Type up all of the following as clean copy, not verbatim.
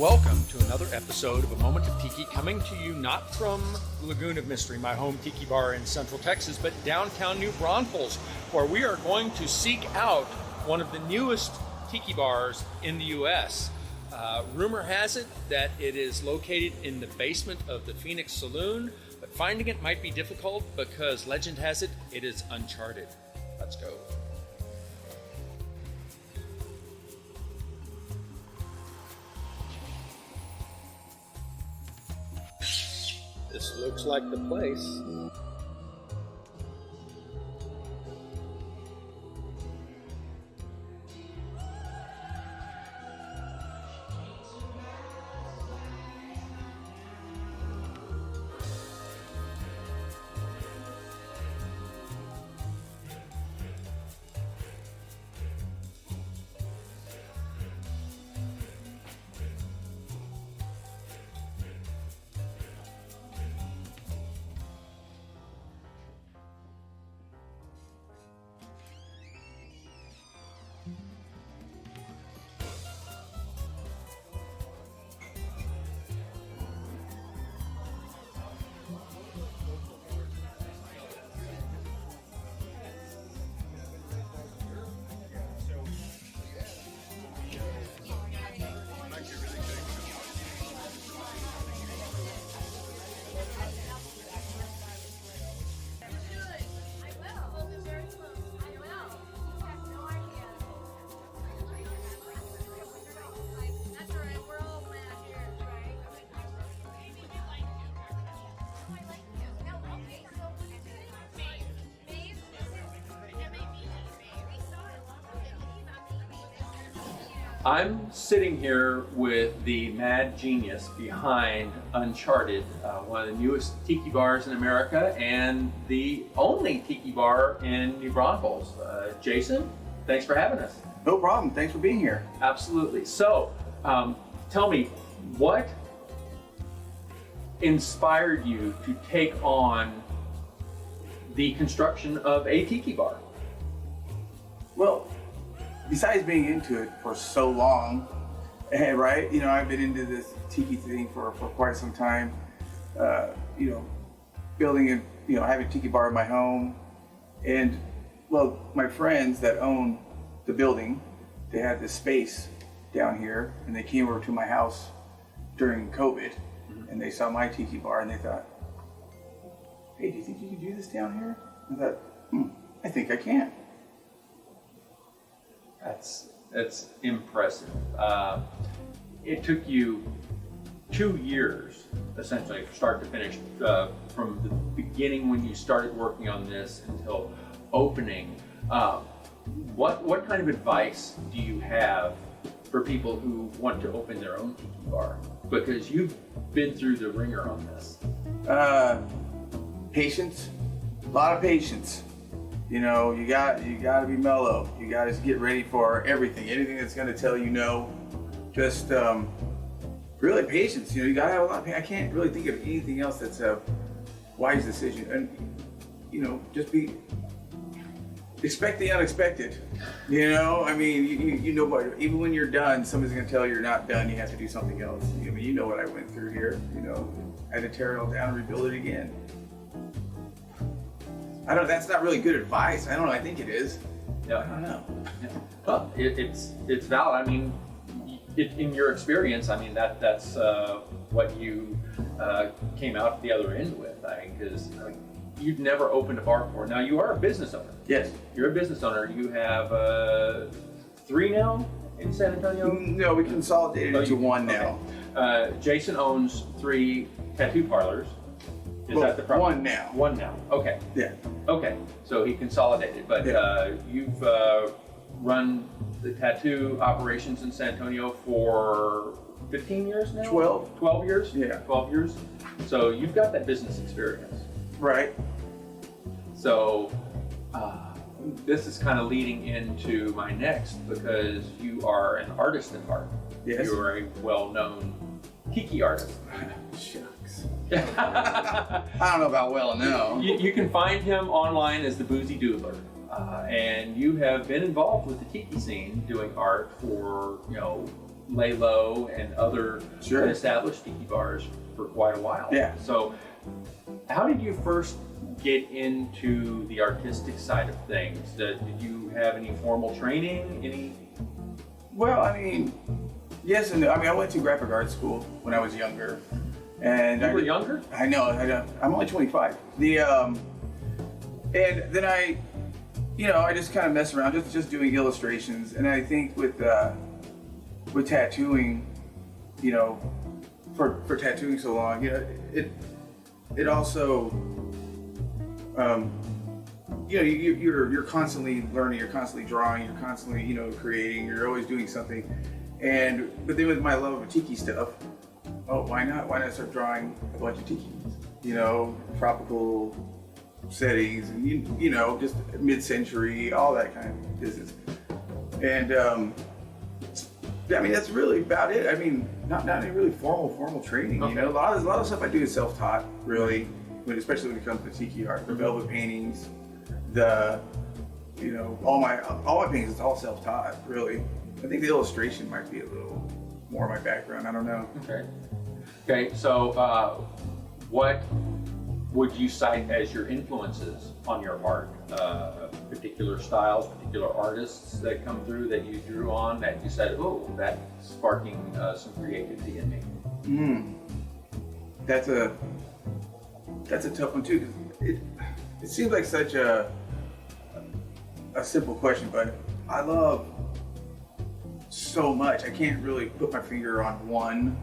Welcome to another episode of A Moment of Tiki, coming to you not from Lagoon of Mystery, my home tiki bar in Central Texas, but downtown New Braunfels, where we are going to seek out one of the newest tiki bars in the U.S. Rumor has it that it is located in the basement of the Phoenix Saloon, but finding it might be difficult because legend has it, it is uncharted. Let's go. This looks like the place. I'm sitting here with the mad genius behind Uncharted, one of the newest tiki bars in America and the only tiki bar in New Braunfels. Jason, thanks for having us. No problem. Thanks for being here. Absolutely. So, tell me, what inspired you to take on the construction of a tiki bar? Well, besides being into it for so long, right? You know, I've been into this tiki thing for quite some time. You know, building and having a tiki bar in my home, and well, my friends that own the building, they had this space down here, and they came over to my house during COVID, and they saw my tiki bar, and they thought, "Hey, do you think you can do this down here?" I thought, I think I can. That's impressive. It took you 2 years, essentially, from start to finish, from the beginning when you started working on this until opening. What kind of advice do you have for people who want to open their own tiki bar? Because you've been through the ringer on this. Patience, a lot of patience. You know, you got to be mellow. You got to get ready for anything that's going to tell you no. Just really patience. You know, you got to have a lot of patience. I can't really think of anything else that's a wise decision. And just expect the unexpected. You know, I mean, you know what? Even when you're done, somebody's going to tell you you're not done. You have to do something else. I mean, you know what I went through here. You know, I had to tear it all down and rebuild it again. That's not really good advice. I don't know. I think it is. Yeah. I don't know. Yeah. Well, it's valid. I mean, in your experience, I mean that's what you came out the other end with. I mean, because you'd never opened a bar before. Now you are a business owner. Yes. You're a business owner. You have 3 now in San Antonio. No, we consolidated into one now. Okay. Jason owns 3 tattoo parlors. Is that the problem? One now. One now. Okay. Yeah. Okay. So he consolidated, but yeah. You've run the tattoo operations in San Antonio for 15 years now? 12. 12 years? Yeah. 12 years. So you've got that business experience. Right. So this is kind of leading into my next, because you are an artist at heart. Yes. You are a well-known tiki artist. Shucks. I don't know about well known. You can find him online as the Boozy Doodler. And you have been involved with the tiki scene, doing art for Lay Low and other Sure. established tiki bars for quite a while. Yeah. So how did you first get into the artistic side of things? Did you have any formal training? Well, I mean, yes and no. I mean, I went to graphic art school when I was younger. And You were younger? I know. I'm only 25. And then I just kind of mess around, just doing illustrations. And I think with tattooing, for tattooing so long, it also, you're constantly learning, you're constantly drawing, you're constantly, creating, you're always doing something. But then with my love of tiki stuff, why not start drawing a bunch of tikis, tropical settings, and just mid-century, all that kind of business. And I mean, that's really about it. I mean, not any really formal training. Okay. A lot of stuff I do is self-taught, really. Especially when it comes to tiki art, the velvet paintings, all my paintings, it's all self-taught, really. I think the illustration might be a little more my background. I don't know. Okay. So what would you cite as your influences on your art? Particular styles, particular artists that come through that you drew on that you said, oh, that's sparking some creativity in me? That's a tough one too, because it seems like such a simple question, but I love so much. I can't really put my finger on one.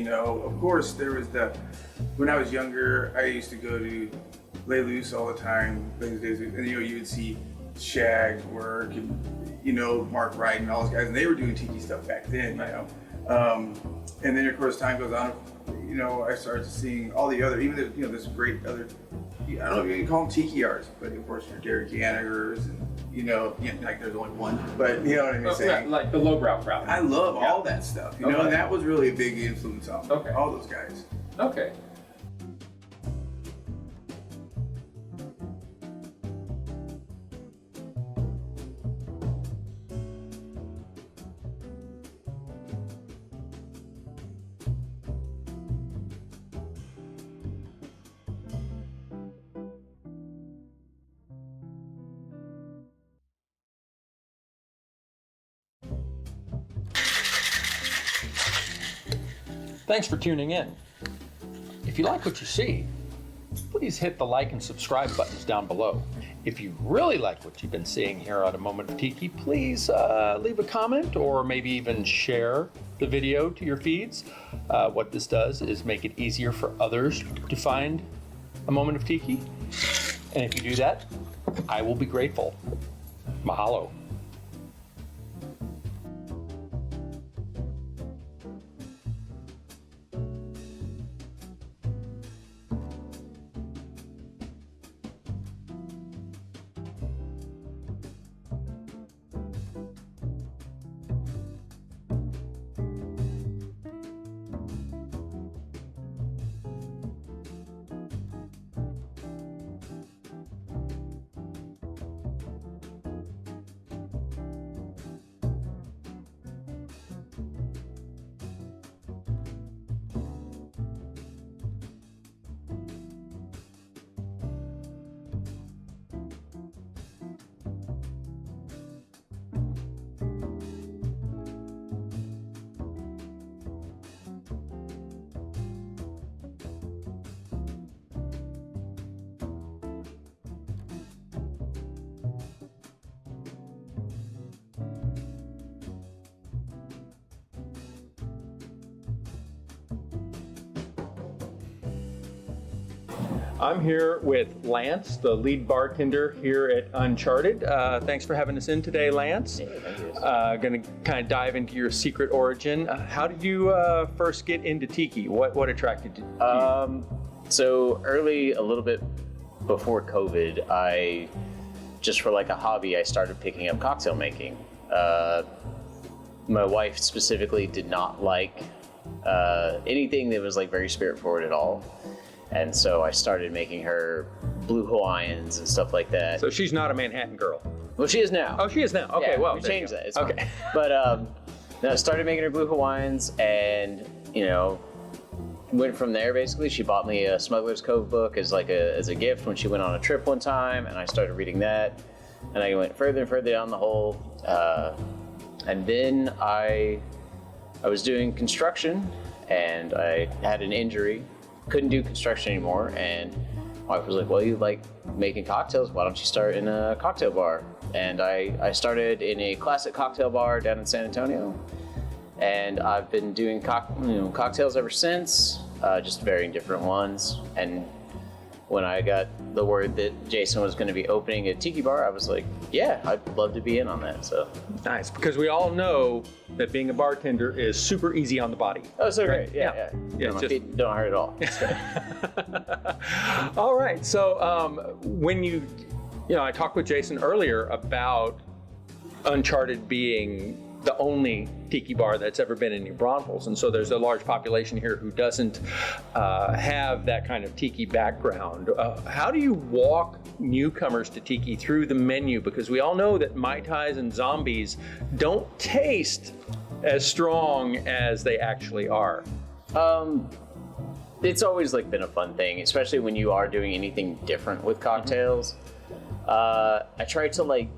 Of course, there was when I was younger, I used to go to Lay Loose all the time. And you would see Shag's work and Mark Wright and all those guys, and they were doing tiki stuff back then. And then of course time goes on. I started seeing all the other, even this great other, I don't know if you can call them tiki artists, but of course your Derek Yanagers and like there's only one, but you know what I'm saying? Like the lowbrow crowd. I love all that stuff, and that was really a big influence on all those guys. Okay. Thanks for tuning in. If you like what you see, please hit the like and subscribe buttons down below. If you really like what you've been seeing here on A Moment of Tiki, please leave a comment or maybe even share the video to your feeds. What this does is make it easier for others to find A Moment of Tiki. And if you do that, I will be grateful. Mahalo. I'm here with Lance, the lead bartender here at Uncharted. Thanks for having us in today, Lance. Yeah, thank you. Going to kind of dive into your secret origin. How did you first get into tiki? What attracted you? So early, a little bit before COVID, I just for like a hobby, I started picking up cocktail making. My wife specifically did not like anything that was like very spirit forward at all. And so I started making her blue Hawaiians and stuff like that. So she's not a Manhattan girl? Well, she is now. Oh, she is now. Okay, yeah, well, we changed that. It's okay. fine. But No, I started making her blue Hawaiians, and went from there. Basically, she bought me a Smuggler's Cove book as a gift when she went on a trip one time, and I started reading that, and I went further and further down the hole, and then I was doing construction, and I had an injury, couldn't do construction anymore, and my wife was like, well, you like making cocktails, why don't you start in a cocktail bar? And I started in a classic cocktail bar down in San Antonio, and I've been doing cocktails ever since, just varying different ones. And when I got the word that Jason was going to be opening a tiki bar, I was like, yeah, I'd love to be in on that. So nice, because we all know that being a bartender is super easy on the body. Oh, so right? great. Yeah. My feet don't hurt at all. All right. So when I talked with Jason earlier about Uncharted being the only tiki bar that's ever been in New Braunfels, and so there's a large population here who doesn't have that kind of tiki background. How do you walk newcomers to tiki through the menu? Because we all know that Mai Tais and zombies don't taste as strong as they actually are. It's always been a fun thing, especially when you are doing anything different with cocktails. I try to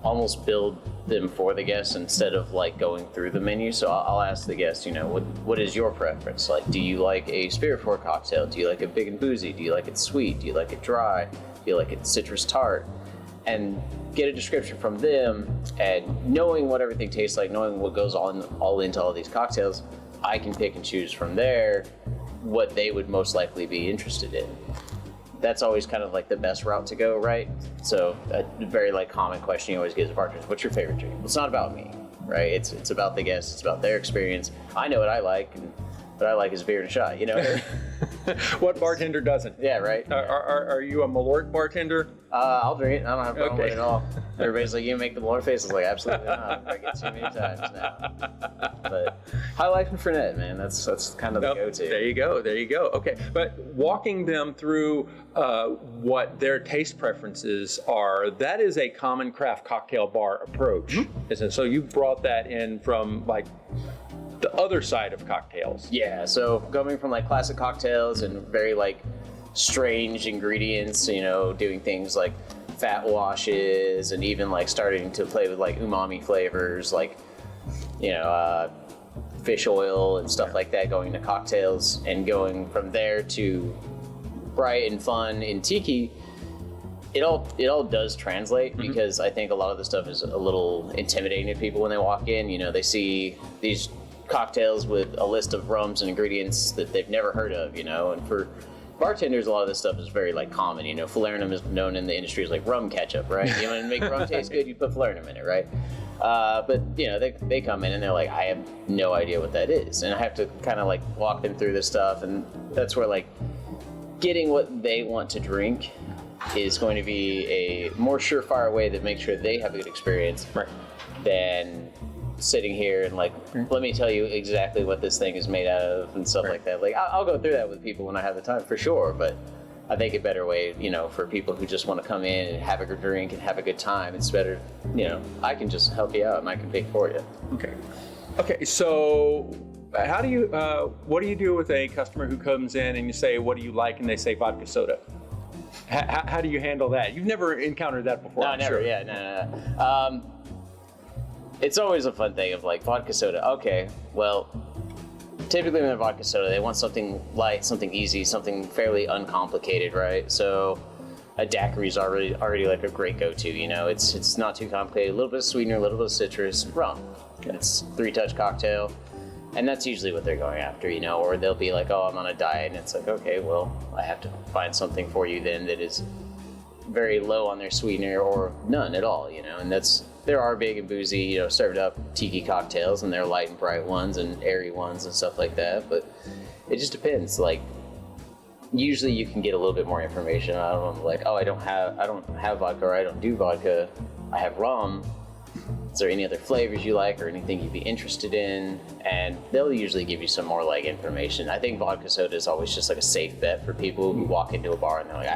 almost build them for the guests instead of going through the menu. So I'll ask the guests, what is your preference? Do you like a spirit forward cocktail? Do you like it big and boozy? Do you like it sweet? Do you like it dry? Do you like it citrus tart? And get a description from them, and knowing what everything tastes like, knowing what goes on all into all these cocktails, I can pick and choose from there what they would most likely be interested in. That's always kind of the best route to go, right? So a very common question you always get as bartenders: what's your favorite drink? Well, it's not about me, right? It's about the guests. It's about their experience. I know what I like, and what I like is beer and a shot. What bartender doesn't? Yeah, right. Are you a Malort bartender? I'll drink it. I don't have a problem with it at all. Everybody's like, you make the Malort face. I was like, absolutely not. I've drank it too many times now. But High Life and Fernet, man, that's kind of the go-to. There you go. Okay, but walking them through what their taste preferences are, that is a common craft cocktail bar approach, isn't it? So you brought that in from the other side of cocktails. Yeah, so going from classic cocktails and very strange ingredients, doing things like fat washes, and even starting to play with umami flavors, fish oil and stuff like that, going to cocktails, and going from there to bright and fun in tiki. It all does translate, because I think a lot of the stuff is a little intimidating to people when they walk in. They see these cocktails with a list of rums and ingredients that they've never heard of, and for bartenders, a lot of this stuff is very common. Falernum is known in the industry as rum ketchup, right? You want to make rum taste good, you put falernum in it, right? But they come in and they're like, I have no idea what that is, and I have to kind of walk them through this stuff, and that's where getting what they want to drink is going to be a more surefire way that makes sure they have a good experience, right, than sitting here and let me tell you exactly what this thing is made out of and stuff like that. I'll go through that with people when I have the time, for sure, but I think a better way, for people who just want to come in and have a good drink and have a good time, it's better, I can just help you out and I can pick for you. Okay, so how do you what do you do with a customer who comes in and you say, what do you like, and they say vodka soda? How do you handle that? You've never encountered that before? No, never. Sure. Yeah, no. It's always a fun thing of vodka soda. Okay, well, typically with a vodka soda, they want something light, something easy, something fairly uncomplicated, right? So a daiquiri is already a great go-to. It's not too complicated. A little bit of sweetener, a little bit of citrus, rum. It's 3-touch cocktail, and that's usually what they're going after. Or they'll be like, oh, I'm on a diet, and it's okay, well, I have to find something for you then that is very low on their sweetener or none at all. And there are big and boozy, served up tiki cocktails, and they're light and bright ones and airy ones and stuff like that. But it just depends. Usually you can get a little bit more information out of them. Oh, I don't have vodka, or I don't do vodka. I have rum. is there any other flavors you like or anything you'd be interested in? And they'll usually give you some more like information. I think vodka soda is always just like a safe bet for people who walk into a bar and they're like,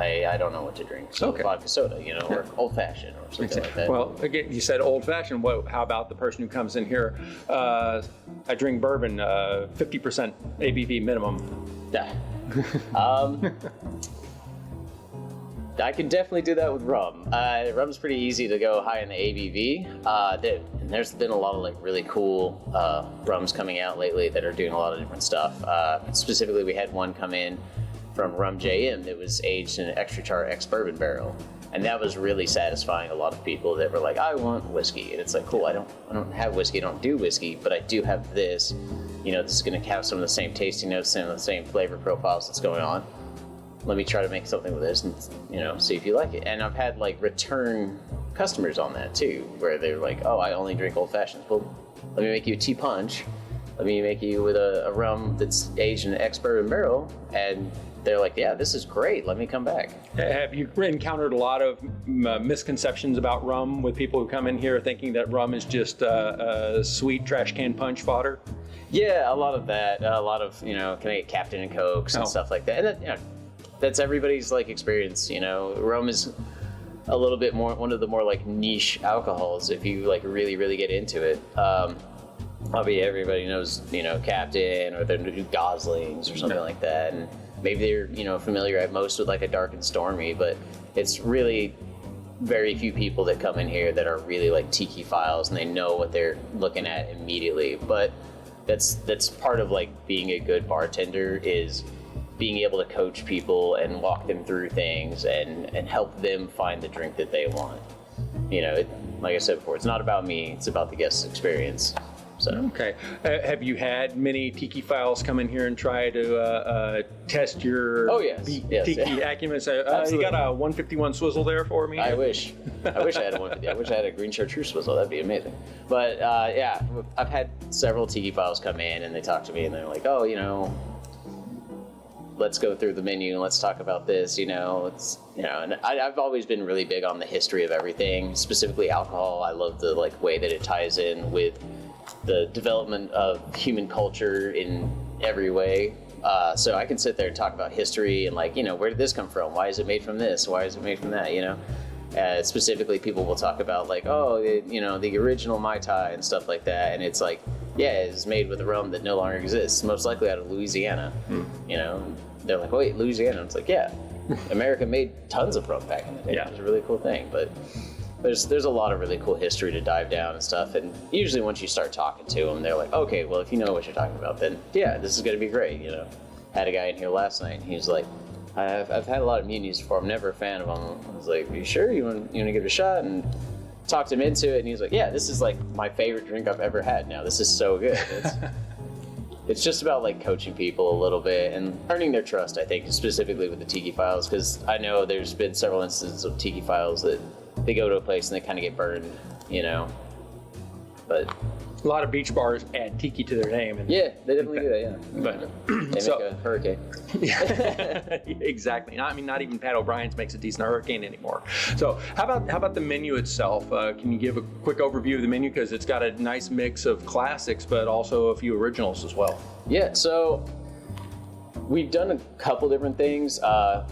I don't know what to drink. So vodka soda, you know, or old fashioned or something like that. Well, again, you said old fashioned. How about the person who comes in here? I drink bourbon, 50% ABV minimum. Yeah. I can definitely do that with rum. Rum's pretty easy to go high in the ABV. There's been a lot of like really cool rums coming out lately that are doing a lot of different stuff. Specifically, we had one come in from Rum JM that was aged in an extra char ex-bourbon barrel. And that was really satisfying a lot of people that were like, I want whiskey. And it's like, cool, I don't have whiskey, I don't do whiskey, but I do have this. You know, this is gonna have some of the same tasting notes and the same flavor profiles that's going on. Let me try to make something with this and, you know, see if you like it. And I've had like return customers on that too, where they're like, oh, I only drink old fashions. Well, let me make you a tea punch. Let me make you with a rum that's aged in an ex-bourbon barrel. And they're like, yeah, this is great. Let me come back. Have you encountered a lot of misconceptions about rum with people who come in here thinking that rum is just sweet trash can punch fodder? Yeah, a lot of that. A lot of, you know, can I get Captain and Cokes and stuff like that. And that, you know, that's everybody's like experience, you know. Rum is a little bit more one of the more like niche alcohols if you like really get into it. Probably everybody knows, you know, Captain or the new Goslings or something like that, and maybe they're, you know, familiar at most with like a Dark and Stormy, but it's really very few people that come in here that are really like tiki files and they know what they're looking at immediately. But that's part of like being a good bartender, is being able to coach people and walk them through things and help them find the drink that they want. You know, like I said before, it's not about me, it's about the guest's experience. So. Okay. Have you had many tiki files come in here and try to test your tiki acumen? So, you got a 151 swizzle there for me? I wish I had a 150. I wish I had a green chartreuse swizzle. That'd be amazing. But yeah, I've had several tiki files come in and they talk to me and they're like, oh, you know, let's go through the menu and let's talk about this, you know. It's, you know, and I've always been really big on the history of everything, specifically alcohol. I love the like way that it ties in with the development of human culture in every way. So I can sit there and talk about history and like, you know, where did this come from? Why is it made from this? Why is it made from that? You know, specifically people will talk about like, oh, you know, the original Mai Tai and stuff like that. And it's like, yeah, it's made with a rum that no longer exists, most likely out of Louisiana. You know, they're like, wait, Louisiana? It's like, yeah, America made tons of rum back in the day. Yeah. It was a really cool thing, but there's a lot of really cool history to dive down and stuff. And usually once you start talking to them, they're like, okay, well, if you know what you're talking about, then yeah, this is going to be great. You know, had a guy in here last night and he was like, I've had a lot of munis before. I'm never a fan of them. I was like, are you sure you want to give it a shot? And talked him into it. And he was like, yeah, this is like my favorite drink I've ever had now. This is so good. It's just about like coaching people a little bit and earning their trust, I think, specifically with the tiki files, because I know there's been several instances of tiki files that they go to a place and they kind of get burned, you know. But a lot of beach bars add tiki to their name. And yeah, they definitely do that, yeah. But they make a hurricane. Yeah, exactly. I mean, not even Pat O'Brien's makes a decent hurricane anymore. So how about the menu itself? Can you give a quick overview of the menu? Because it's got a nice mix of classics, but also a few originals as well. Yeah, so we've done a couple different things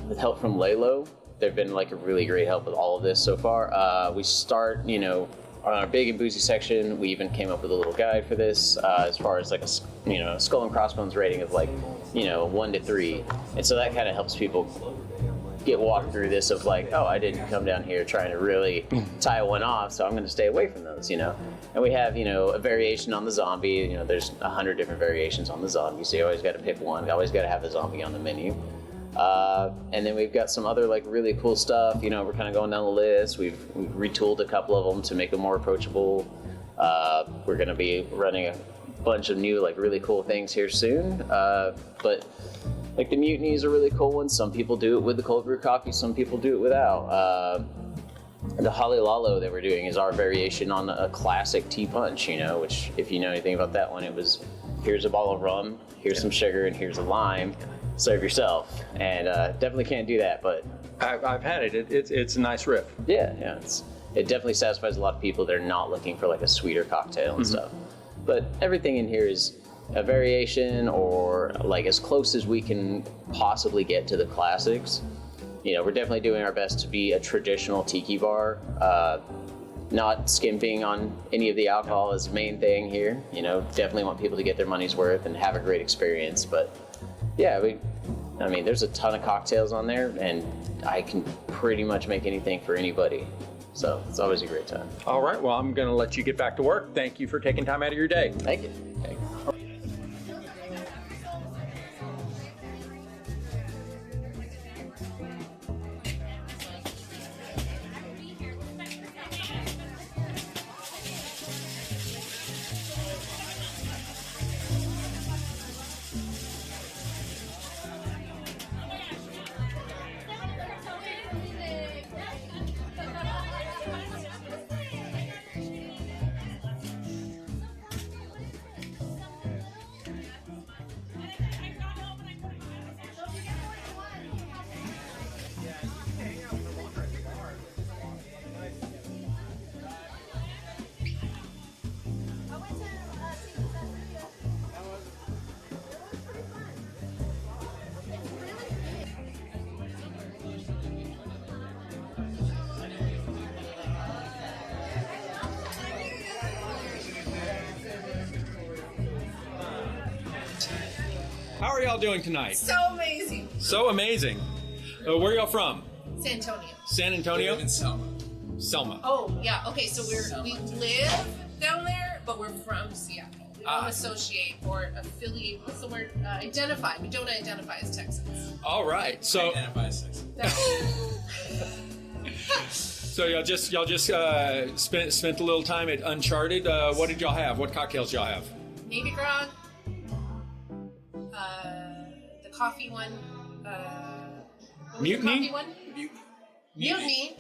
with help from Lalo. They've been like a really great help with all of this so far. We start, you know, on our big and boozy section, we even came up with a little guide for this as far as like a, you know, skull and crossbones rating of like, you know, 1 to 3. And so that kind of helps people get walked through this of like, oh, I didn't come down here trying to really tie one off, so I'm going to stay away from those, you know. And we have, you know, a variation on the zombie. You know, there's 100 different variations on the zombie, so you always got to pick one. You always got to have a zombie on the menu. And then we've got some other like really cool stuff. You know, we're kind of going down the list. We've retooled a couple of them to make them more approachable. We're going to be running a bunch of new like really cool things here soon. But like the mutiny is a really cool one. Some people do it with the cold brew coffee. Some people do it without. The Holly Lalo that we're doing is our variation on a classic tea punch. You know, which if you know anything about that one, it was here's a bottle of rum, here's some sugar, and here's a lime. Serve yourself, and definitely can't do that, but I've had it. It's a nice riff. Yeah, it definitely satisfies a lot of people that are not looking for like a sweeter cocktail and stuff. But everything in here is a variation, or like as close as we can possibly get to the classics. You know, we're definitely doing our best to be a traditional tiki bar. Not skimping on any of the alcohol is the main thing here. You know, definitely want people to get their money's worth and have a great experience. But yeah, I mean, there's a ton of cocktails on there, and I can pretty much make anything for anybody. So it's always a great time. All right, well, I'm going to let you get back to work. Thank you for taking time out of your day. Thank you. Thank you. How are y'all doing tonight? So amazing. So amazing. Where are y'all from? San Antonio. San Antonio? We live in Selma. Selma. Oh, yeah. Okay, so we live down there, but we're from Seattle. We don't associate or affiliate. What's the word? Identify. We don't identify as Texans. All right. So Identify as sex. so y'all just spent a little time at Uncharted. What did y'all have? What cocktails y'all have? Navy grog. The coffee one. What was Mutiny? The coffee one? Mutiny.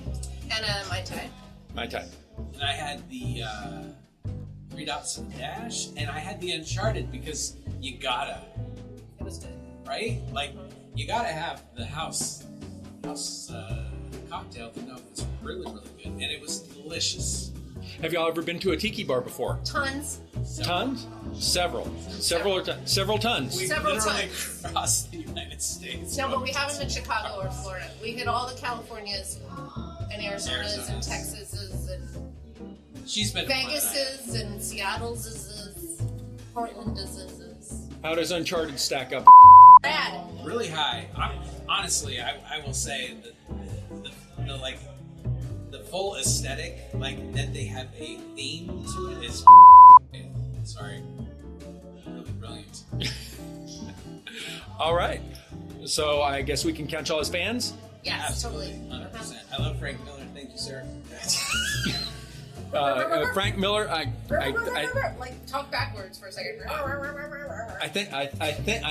And a Mai Tai. Mai Tai. And I had the 3 Dots and Dash, and I had the Uncharted because you gotta, It was good. right? Like, you gotta have the house cocktail to know if it's really, really good. And it was delicious. Have y'all ever been to a tiki bar before? Tons. Tons? Several tons. We Several literally times. crossed the United States. No, but we haven't been Chicago or Florida. We hit all the Californias and Arizonas and Texases and She's been Vegases and Seattle's, Portland's. How does Uncharted stack up? Bad. really high. Honestly, I will say that the full aesthetic, like that they have a theme to it is sorry, really brilliant. All right. So I guess we can count y'all as fans. Yes, Absolutely, totally. 100%. I love Frank Miller. Thank you, sir. Frank Miller, Like talk backwards for a second. I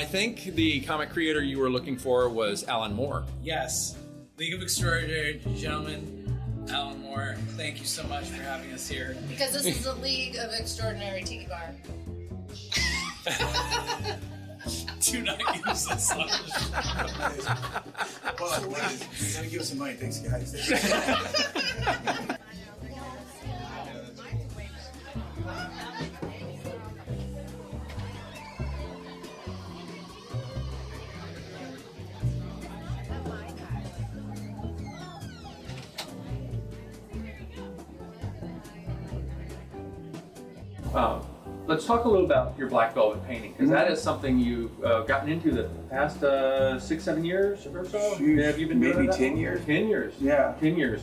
think the comic creator you were looking for was Alan Moore. Yes, League of Extraordinary Gentlemen, Alan Moore. Thank you so much for having us here. Because this is the League of Extraordinary Tiki Bar. Do not use this on the show. Well, gotta give us some money. Thanks, guys. Let's talk a little about your black velvet painting, because that is something you've gotten into the past 6-7 years or so. Have you been doing maybe that? 10 years? 10 years. Yeah. 10 years.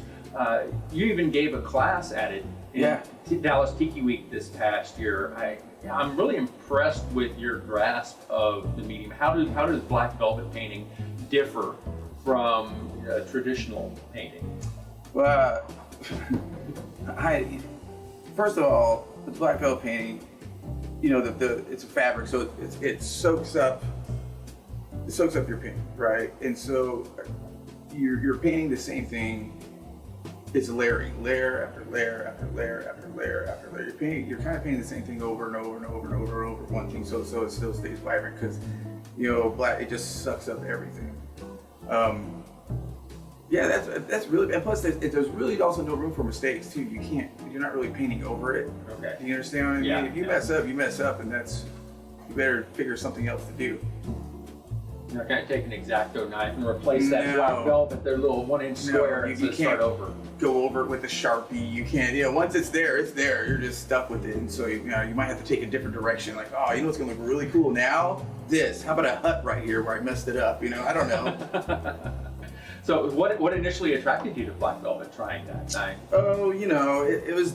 You even gave a class at it in Dallas Tiki Week this past year. I'm really impressed with your grasp of the medium. How does black velvet painting differ from traditional painting? Well, first of all, the black velvet painting, you know, it's a fabric, so it soaks up your paint, right? And so you're painting the same thing. It's layering, layer after layer after layer after layer after layer. You're kind of painting the same thing over and over and over and over and over one thing, so it still stays vibrant, because, you know, black, it just sucks up everything. Yeah, that's really, and plus there's really also no room for mistakes too. You're not really painting over it. Okay. Do you understand what I mean? Yeah, If you mess up, and you better figure something else to do. You're not going to take an X-Acto knife and replace that No. black velvet, their little 1-inch square, and you just can't start over. go over it with a Sharpie. You can't, once it's there, it's there. You're just stuck with it. And so, you might have to take a different direction. Like, oh, what's going to look really cool now? This. How about a hut right here where I messed it up? I don't know. So what initially attracted you to black velvet, trying that? Oh, it was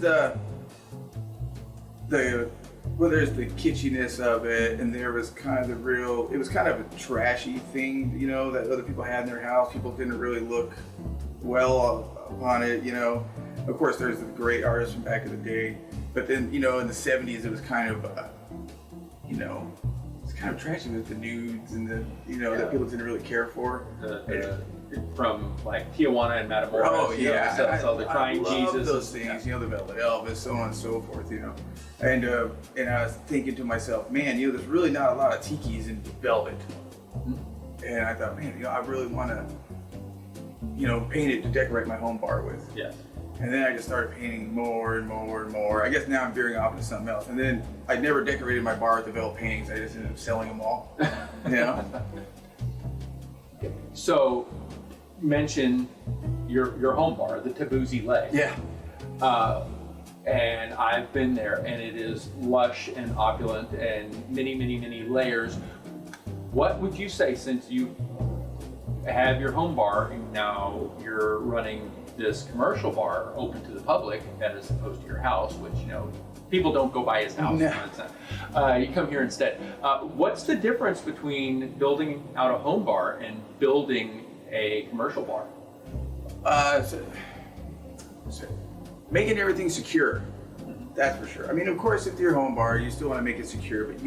there's the kitschiness of it, and there was kind of it was kind of a trashy thing, that other people had in their house. People didn't really look well upon it, Of course, there's the great artists from back in the day, but then, in the 70s, it was kind of, it's kind of trashy with the nudes and that people didn't really care for. From like Tijuana and Matamoros. Oh yeah, so the crying I love Jesus. those things, the Velvet Elvis, so on and so forth, And I was thinking to myself, man, there's really not a lot of tikis in velvet. And I thought, man, I really want to, paint it to decorate my home bar with. Yes. And then I just started painting more and more and more. I guess now I'm veering off into something else. And then I never decorated my bar with the velvet paintings. I just ended up selling them all. So, mention your home bar, the Boozy Leg. Yeah. And I've been there, and it is lush and opulent and many layers. What would you say, since you have your home bar and now you're running this commercial bar open to the public as opposed to your house, which people don't go by his house. No. You come here instead. What's the difference between building out a home bar and building a commercial bar? So making everything secure, that's for sure. I mean, of course, if you're a home bar, you still want to make it secure, but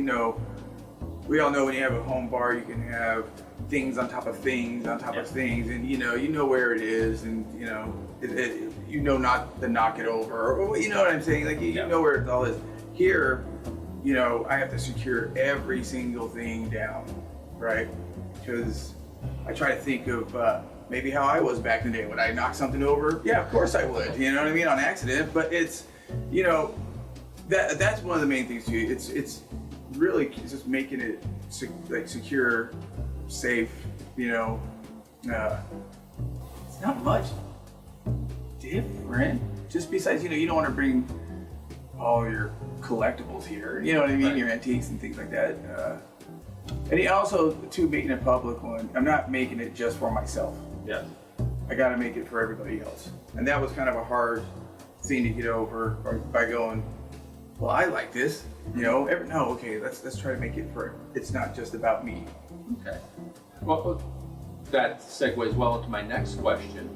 we all know when you have a home bar, you can have things on top of things on top of things, and you know where it is, and not to knock it over, or you know what I'm saying, like you know where it all is. Here, I have to secure every single thing down, right? Because I try to think of maybe how I was back in the day. Would I knock something over? Yeah, of course I would. You know what I mean, on accident. But it's, that's one of the main things too. It's really just making it secure, safe. It's not much different. Just besides, you don't want to bring all your collectibles here. You know what I mean? Right. Your antiques and things like that. And also, too, making it public one, I'm not making it just for myself. Yeah. I got to make it for everybody else. And that was kind of a hard thing to get over by going, well, I like this. Okay, let's try to make it for, it's not just about me. Okay. Well, that segues well into my next question.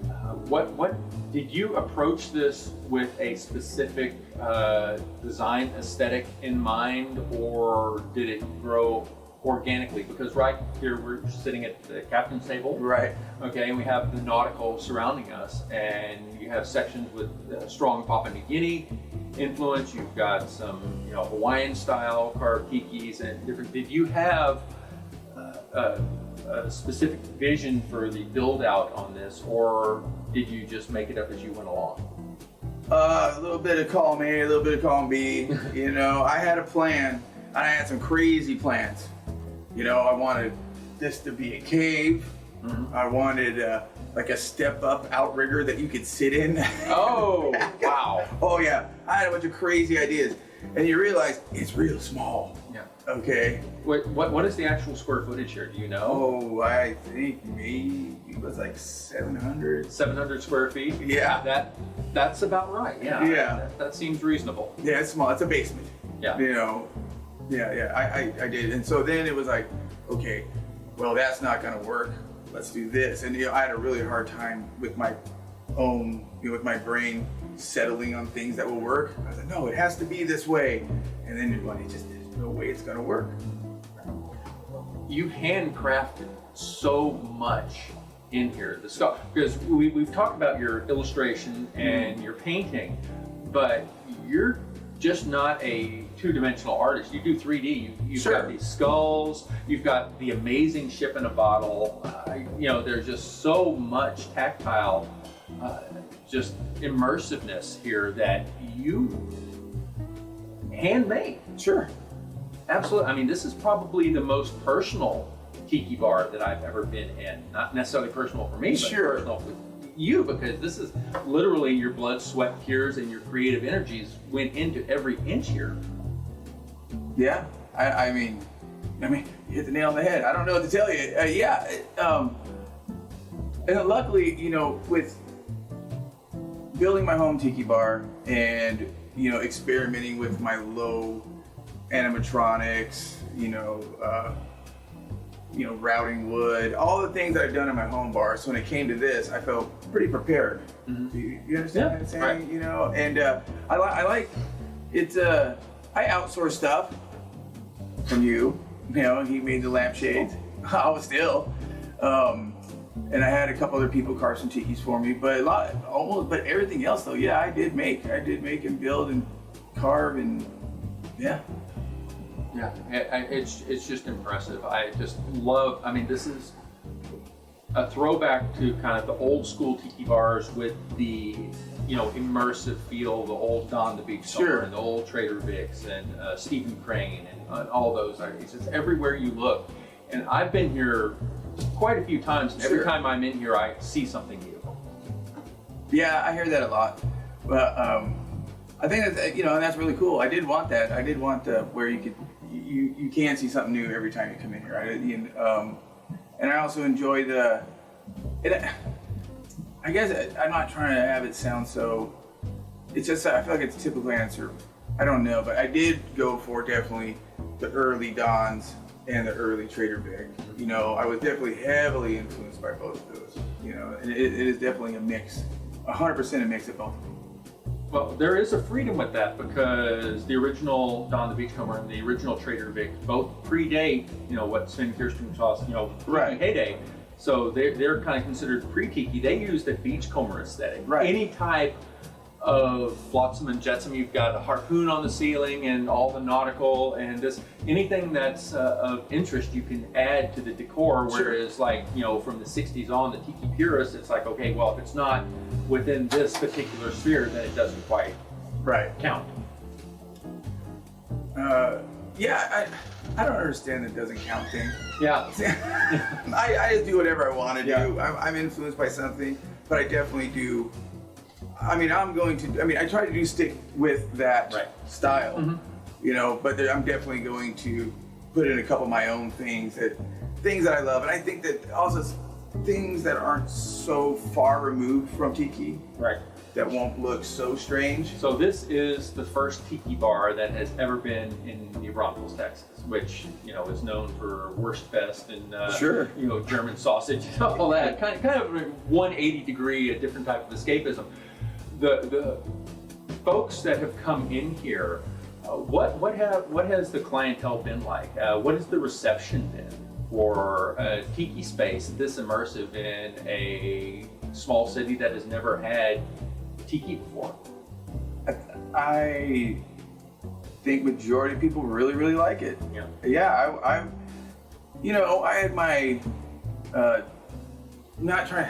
What did you approach this with a specific design aesthetic in mind, or did it grow organically? Because right here we're sitting at the captain's table, right? Okay, and we have the nautical surrounding us, and you have sections with strong Papua New Guinea influence. You've got some, Hawaiian style carved tikis and different. Did you have a specific vision for the build out on this, or did you just make it up as you went along? A little bit of column A, a little bit of column B. I had a plan, and I had some crazy plans. I wanted this to be a cave. Mm-hmm. I wanted like a step-up outrigger that you could sit in. Oh, wow. Oh, yeah. I had a bunch of crazy ideas. And you realize it's real small. Yeah. Okay. Wait, what is the actual square footage here? Do you know? Oh, I think maybe it was like 700. 700 square feet? Yeah. That's about right. Yeah. Yeah. That seems reasonable. Yeah, it's small. It's a basement. Yeah. Yeah, I did. And so then it was like, okay, well, that's not going to work. Let's do this. And I had a really hard time with my own, with my brain settling on things that will work. I was like, no, it has to be this way. And then there's no way it's going to work. You handcrafted so much in here, the stuff, because we've talked about your illustration and your painting, but you're just not a two-dimensional artist. You do 3D. You've Sure. got these skulls. You've got the amazing ship in a bottle. There's just so much tactile, just immersiveness here that you handmade. Sure. Absolutely. I mean, this is probably the most personal tiki bar that I've ever been in. Not necessarily personal for me, but Sure. personal for you, because this is literally your blood, sweat, tears, and your creative energies went into every inch here. Yeah. I mean, you hit the nail on the head. I don't know what to tell you. And luckily, with building my home tiki bar and, experimenting with my low animatronics, routing wood, all the things that I've done in my home bar. So when it came to this, I felt pretty prepared. Mm-hmm. You understand what I'm saying? Right. And I like it's. I outsource stuff from you. He made the lampshades. I was still. And I had a couple other people carve some tikis for me, but everything else though, I did make and build and carve and yeah. Yeah, it's just impressive. I just love, this is a throwback to kind of the old school tiki bars with the, immersive feel, the old Don the Beachcomber Sure. and the old Trader Vic's and Stephen Crane and all those. It's just everywhere you look. And I've been here quite a few times, and every Sure. time I'm in here, I see something new. Yeah, I hear that a lot. But I think that, and that's really cool. I did want that. I did want where you can see something new every time you come in here. And I also enjoy I guess I'm not trying to have it sound so, it's just, I feel like it's a typical answer. I don't know, but I did go for definitely the early Dons and the early Trader Vic. I was definitely heavily influenced by both of those, and it is definitely a mix, 100% a mix of both of them. Well, there is a freedom with that because the original Don the Beachcomber and the original Trader Vic both predate, what Sven Kirsten calls, Right. heyday. So they're kind of considered pre-tiki. They use the beachcomber aesthetic. Right. Any type of flotsam and jetsam, you've got a harpoon on the ceiling and all the nautical and anything that's of interest you can add to the decor. Sure. Whereas from the 60s on, the tiki purists, it's like, okay, well, if it's not within this particular sphere, then it doesn't quite count. I don't understand the doesn't count thing. Yeah. I just do whatever I want to Yeah. do. I'm influenced by something, but I definitely do. I try to stick with that style, Mm-hmm. but I'm definitely going to put in a couple of my own things that I love. And I think that also things that aren't so far removed from tiki. Right. That won't look so strange. So this is the first tiki bar that has ever been in New Braunfels, Texas, which is known for Wurstfest and Sure. German sausage and all that. Kind of a 180 degree, a different type of escapism. The folks that have come in here, what has the clientele been like? What has the reception been for a tiki space this immersive in a small city that has never had tiki before? I think majority of people really, really like it. Yeah. Yeah, I had my, not trying,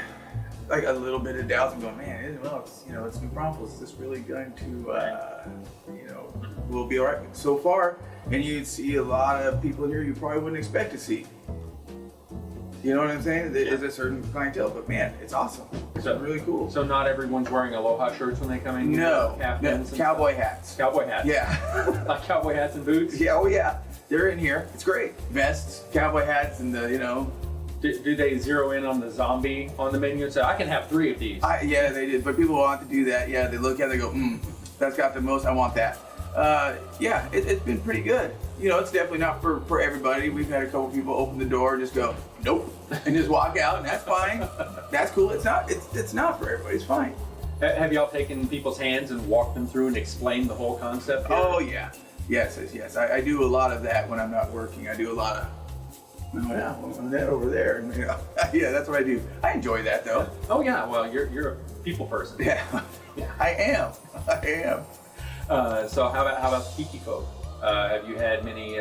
like a little bit of doubts and going, man, it's New Braunfels. Is this really going to, will be all right? So far, and you'd see a lot of people here you probably wouldn't expect to see. You know what I'm saying? There is a certain clientele, but man, it's awesome. It's really cool. So not everyone's wearing aloha shirts when they come in? No, Caftans and cowboy hats. Cowboy hats. Yeah. Like cowboy hats and boots? Yeah, oh yeah. They're in here. It's great. Vests, cowboy hats, and the, Do they zero in on the zombie on the menu and say, I can have 3 of these? Yeah, they did. But people want to do that. Yeah, they look at it, they go, that's got the most, I want that. It's been pretty good. It's definitely not for everybody. We've had a couple people open the door and just go, nope, and just walk out, and that's fine. That's cool. It's not for everybody. It's fine. Have y'all taken people's hands and walked them through and explained the whole concept here? Oh yeah, yes. I do a lot of that when I'm not working. I do a lot of that over there. Yeah, that's what I do. I enjoy that though. Oh yeah, well you're a people person. Yeah, I am. So how about tiki folk? Have you had many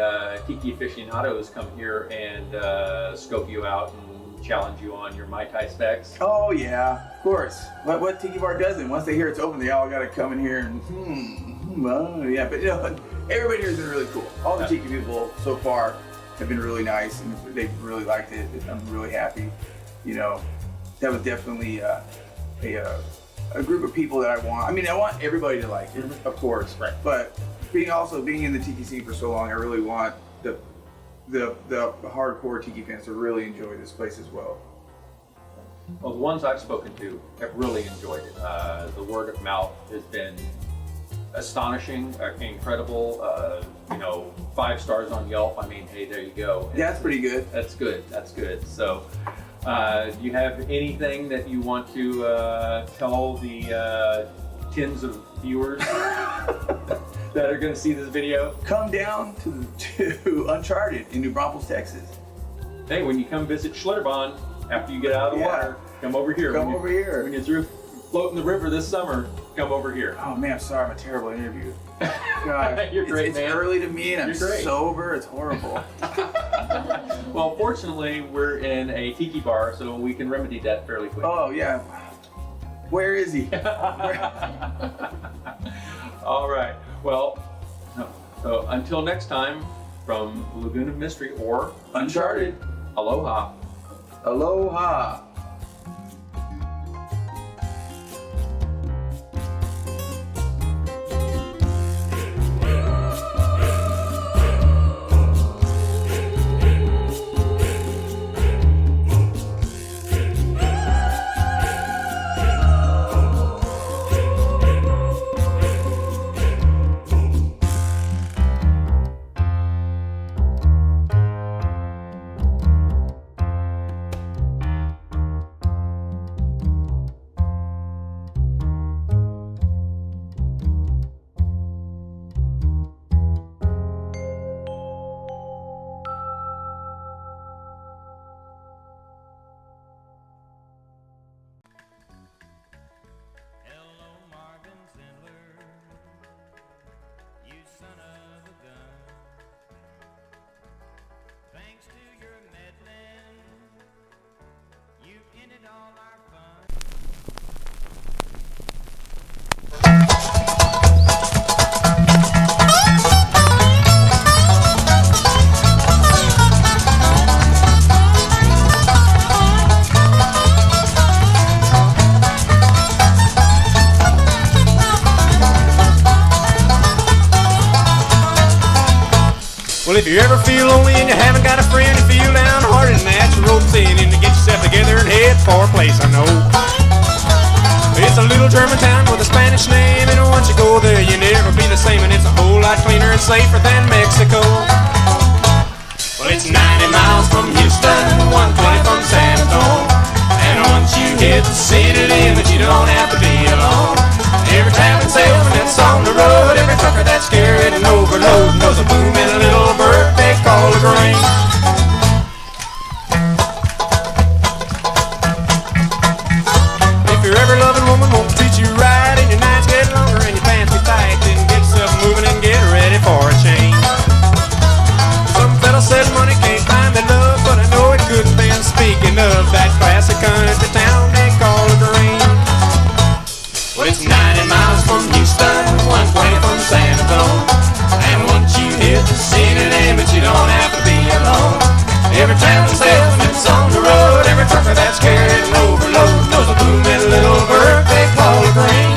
tiki aficionados come here and scope you out and challenge you on your Mai Tai specs? Oh yeah, of course. What tiki bar doesn't? Once they hear it's open, they all got to come in here and well, yeah. But everybody here has been really cool. All the tiki people so far have been really nice, and they've really liked it. I'm really happy. That was definitely a group of people that I want. I mean, I want everybody to like it, of course. Right. But being in the tiki scene for so long, I really want the hardcore tiki fans to really enjoy this place as well. Well, the ones I've spoken to have really enjoyed it. The word of mouth has been astonishing, incredible. 5 stars on Yelp. I mean, hey, there you go. That's pretty good. That's good. So, do you have anything that you want to tell the tens of viewers that are going to see this video? Come down to Uncharted in New Braunfels, Texas. Hey, when you come visit Schlitterbahn, after you get out of the water, come over here. Come over here. When you're through floating the river this summer, come over here. Oh man, I'm sorry, I'm a terrible interview. God, You're great, it's man. early to me and I'm You're great. sober. It's horrible. Well, fortunately, we're in a tiki bar, so we can remedy that fairly quickly. Oh yeah. Where is he? All right. Well, so until next time, from Lagoon of Mystery or Uncharted, aloha. Aloha. Well, if you ever feel lonely and you haven't got a friend, you feel downhearted and that you ropes in and to get yourself together and head for a place I know. It's a little German town with a Spanish name, and once you go there, you never be the same, and it's a whole lot cleaner and safer than Mexico. Well, it's 90 miles from Houston, 120 from San Antonio, and once you hit the city limits, you don't have to be alone. Every traveling salesman that's on the road, every trucker that's carrying an overload knows a boom in a little bird they call a grain. If your ever loving woman won't treat you right, and your nights get longer and your pants get tight, then get yourself moving and get ready for a change. Some fella said money can't buy me love, but I know it could be. Speaking of that classic country town they call a grain. Well, it's 90 miles from Houston, 120 from San Antonio, and once you hit the city limits, you don't have to be alone. Every traveling salesman that's on the road, every trucker that's carrying an overload knows a booming little bird they call a grain.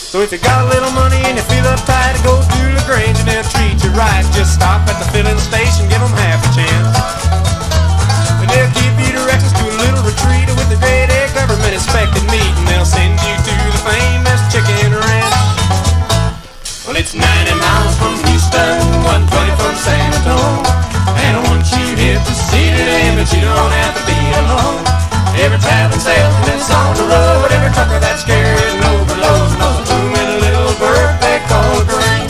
So if you got a little money and you feel uptight, go to LaGrange and they'll treat you right. Just stop at the filling station, give them half a chance. And they'll give you directions to a little retreat with a grade A government inspected meat, and they'll send you to the famous chicken ranch. Well, it's 90 miles from Houston, 120 from San Antonio, and once you hit the city limits, you don't have to be alone. Every traveling salesman that's on the road, every trucker that's scared and overload knows a two-minute little bird they call green.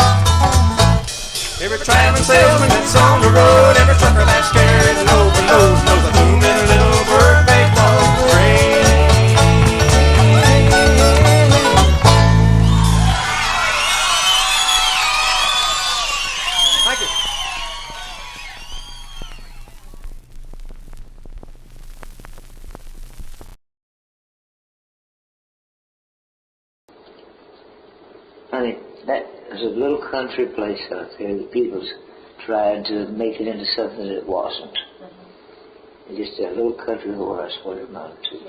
Every traveling salesman that's on the road, every trucker that's scared and overload knows a two-minute little bird they call green. Thank you. Honey, that is a little country place out there. The people's tried to make it into something that it wasn't. Just a little country whore, I swear to God, too.